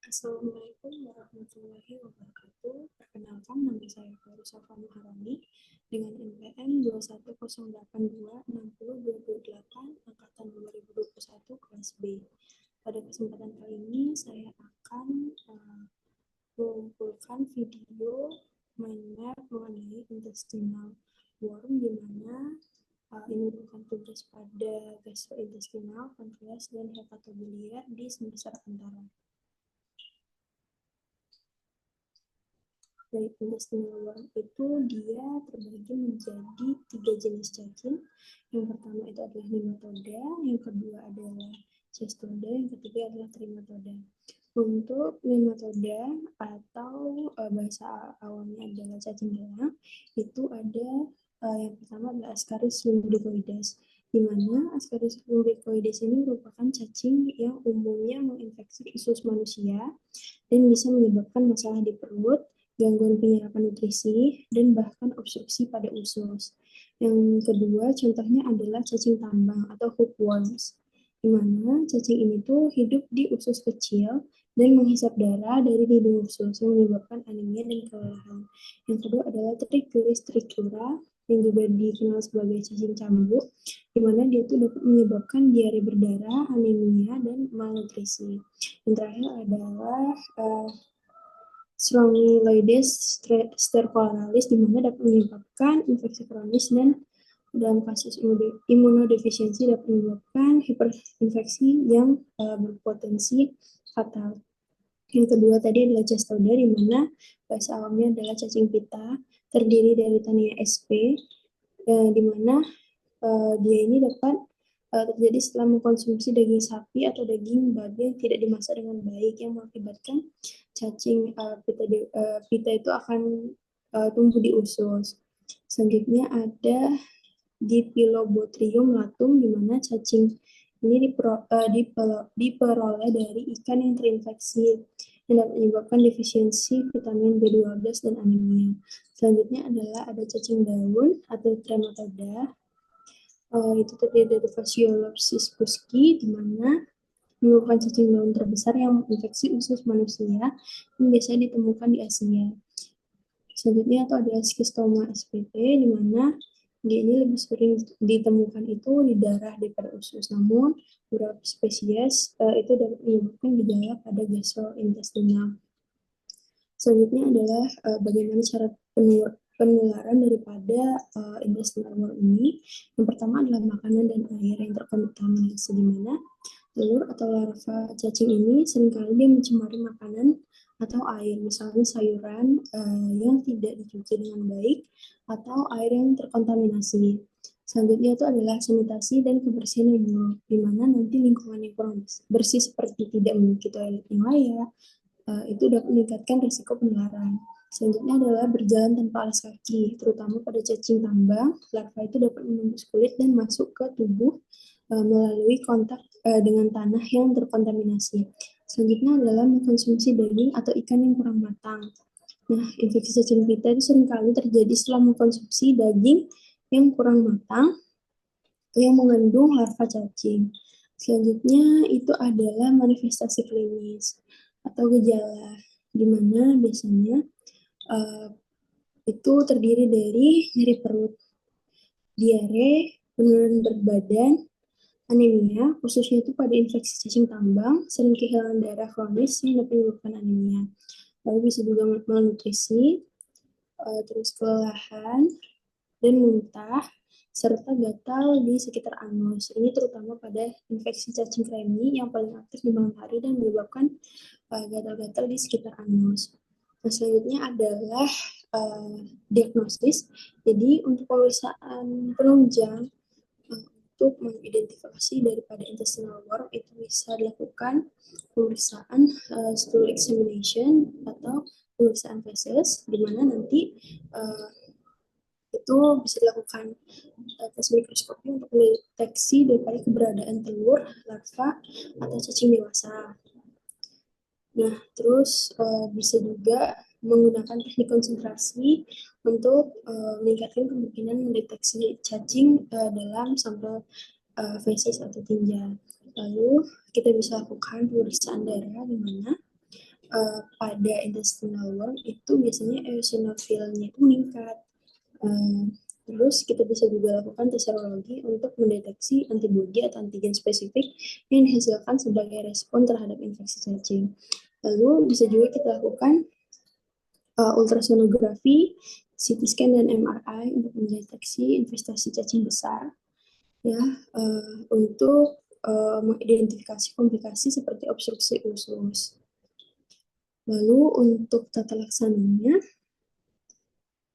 Assalamualaikum warahmatullahi wabarakatuh. Perkenalkan, nama saya Farusa Fani Harani dengan NPM 210826028 angkatan 2021 kelas B. Pada kesempatan kali ini saya akan mengumpulkan video mind map mengenai intestinal worm, di mana ini merupakan tugas pada gastrointestinal, pankreas, dan hepatobiliar di semester antara. Dari intestinal worm itu dia terbagi menjadi 3 jenis cacing. Yang pertama itu adalah nematoda, yang kedua adalah cestoda, yang ketiga adalah trematoda. Untuk nematoda atau bahasa awamnya adalah cacing belang, itu ada yang pertama adalah Ascaris lumbricoides, di mana Ascaris lumbricoides ini merupakan cacing yang umumnya menginfeksi usus manusia dan bisa menyebabkan masalah di perut, gangguan penyerapan nutrisi, dan bahkan obstruksi pada usus. Yang kedua, contohnya adalah cacing tambang atau hookworms, di mana cacing ini tuh hidup di usus kecil dan menghisap darah dari hidung usus yang menyebabkan anemia dan kelelahan. Yang kedua adalah Trichuris trichura, yang juga dikenal sebagai cacing cambuk, di mana dia tuh dapat menyebabkan diare berdarah, anemia, dan malnutrisi. Yang terakhir adalah Strongyloides stercoralis, di mana dapat menyebabkan infeksi kronis dan dalam kasus imunodefisiensi dapat menyebabkan hiperinfeksi yang berpotensi fatal. Yang kedua tadi adalah cestoda, di mana bahasa awamnya adalah cacing pita, terdiri dari Tania sp, di mana dia ini dapat terjadi setelah mengkonsumsi daging sapi atau daging babi yang tidak dimasak dengan baik, yang mengakibatkan cacing pita itu akan tumbuh di usus. Selanjutnya ada Dipilobotrium latum, di mana cacing ini diperoleh dari ikan yang terinfeksi yang dapat menyebabkan defisiensi vitamin B12 dan anemia. Selanjutnya adalah ada cacing daun atau trematoda. Itu terdiri dari Phaseolopsis fusci, di mana merupakan cacing daun terbesar yang menginfeksi usus manusia yang biasanya ditemukan di Asia. Selanjutnya itu adalah Schistoma spp, di mana dia ini lebih sering ditemukan itu di darah daripada usus. Namun beberapa spesies itu dapat menyebabkan gejala pada gastrointestinal. Selanjutnya adalah bagaimana cara penularan daripada intestinal worm ini. Yang pertama adalah makanan dan air yang terkontaminasi, di mana telur atau larva cacing ini seringkali dia mencemari makanan atau air, misalnya sayuran yang tidak dicuci dengan baik atau air yang terkontaminasi. Selanjutnya itu adalah sanitasi dan kebersihan yang buruk, di mana nanti lingkungan yang kurang bersih seperti tidak memiliki toilet yang layak, itu dapat meningkatkan risiko penularan. Selanjutnya adalah berjalan tanpa alas kaki, terutama pada cacing tambang. Larva itu dapat menembus kulit dan masuk ke tubuh melalui kontak dengan tanah yang terkontaminasi. Selanjutnya adalah mengkonsumsi daging atau ikan yang kurang matang. Nah, infeksi cacing pita itu seringkali terjadi setelah mengkonsumsi daging yang kurang matang yang mengandung larva cacing. Selanjutnya itu adalah manifestasi klinis atau gejala, di mana biasanya itu terdiri dari nyeri perut, diare, penurunan berat badan, anemia, khususnya itu pada infeksi cacing tambang, sering kehilangan darah kronis yang dapat menyebabkan anemia. Lalu bisa juga malnutrisi, terus kelelahan, dan muntah, serta gatal di sekitar anus. Ini terutama pada infeksi cacing kremi yang paling aktif di malam hari dan menyebabkan gatal-gatal di sekitar anus. Nah, selanjutnya adalah diagnosis. Jadi untuk pemeriksaan penunjang untuk mengidentifikasi daripada intestinal worm itu bisa dilakukan pemeriksaan stool examination atau pemeriksaan feses, di mana nanti itu bisa dilakukan tes mikroskopi untuk mendeteksi daripada keberadaan telur, larva, atau cacing dewasa. Nah, terus bisa juga menggunakan teknik konsentrasi untuk meningkatkan kemungkinan mendeteksi cacing dalam sampel feses atau tinja. Lalu kita bisa lakukan pemeriksaan darah, di mana pada intestinal worm itu biasanya eosinofilnya itu meningkat. Terus kita bisa juga lakukan tes serologi untuk mendeteksi antibodi atau antigen spesifik yang dihasilkan sebagai respon terhadap infeksi cacing. Lalu bisa juga kita lakukan ultrasonografi, CT scan dan MRI untuk mendeteksi investasi cacing besar, ya, untuk mengidentifikasi komplikasi seperti obstruksi usus. Lalu untuk tata laksananya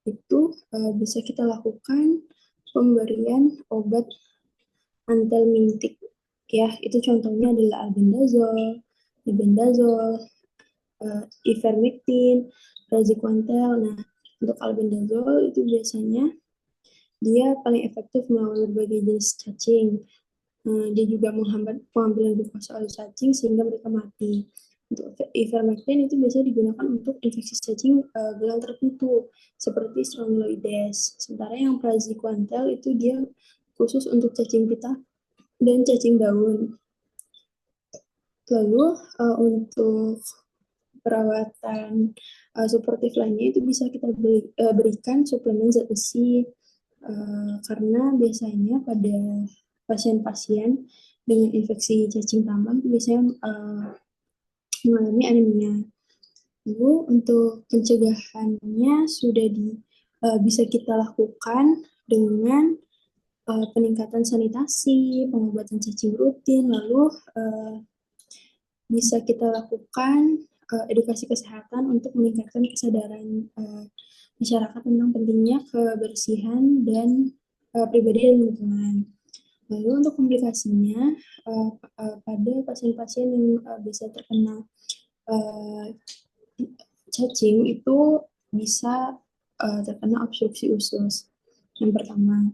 itu bisa kita lakukan pemberian obat antelmintik, ya, itu contohnya adalah albendazole, albendazole, ivermectin, praziquantel. Nah, untuk albendazole itu biasanya dia paling efektif melawan berbagai jenis cacing. Dia juga menghambat pengambilan glukosa oleh cacing sehingga mereka mati. Untuk ivermectin itu biasanya digunakan untuk infeksi cacing gelang tertentu seperti strongyloides. Sementara yang praziquantel itu dia khusus untuk cacing pita dan cacing daun. Lalu untuk perawatan suportif lainnya itu bisa kita berikan suplemen zat besi karena biasanya pada pasien-pasien dengan infeksi cacing tambang biasanya mengalami anemia. Lalu untuk pencegahannya sudah bisa kita lakukan dengan peningkatan sanitasi, pengobatan cacing rutin, lalu bisa kita lakukan edukasi kesehatan untuk meningkatkan kesadaran masyarakat tentang pentingnya kebersihan dan pribadi dan lingkungan. Lalu untuk komplikasinya pada pasien-pasien yang bisa terkena cacing itu bisa terkena obstruksi usus. Yang pertama,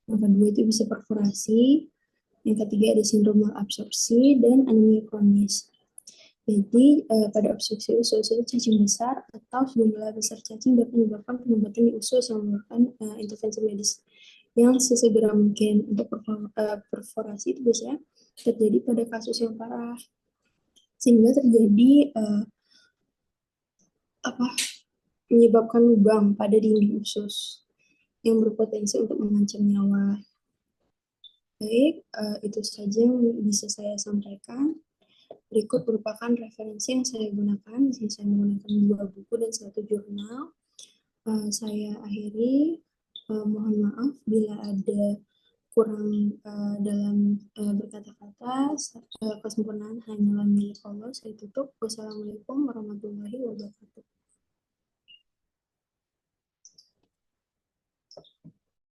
yang kedua itu bisa perforasi, yang ketiga ada sindrom malabsorpsi dan anemia kronis. Jadi pada obstruksi usus itu cacing besar atau jumlah besar cacing dapat menyebabkan pengobatan di usus yang memerlukan intervensi medis yang sesegera mungkin. Untuk perforasi itu biasanya terjadi pada kasus yang parah sehingga terjadi menyebabkan lubang pada dinding usus yang berpotensi untuk mengancam nyawa. Baik, itu saja yang bisa saya sampaikan. Berikut merupakan referensi yang saya gunakan. Di sini saya menggunakan 2 buku dan 1 jurnal. Saya akhiri. Mohon maaf bila ada kurang dalam berkata-kata. Kesempurnaan hanyalah milik Allah. Saya tutup. Wassalamualaikum warahmatullahi wabarakatuh.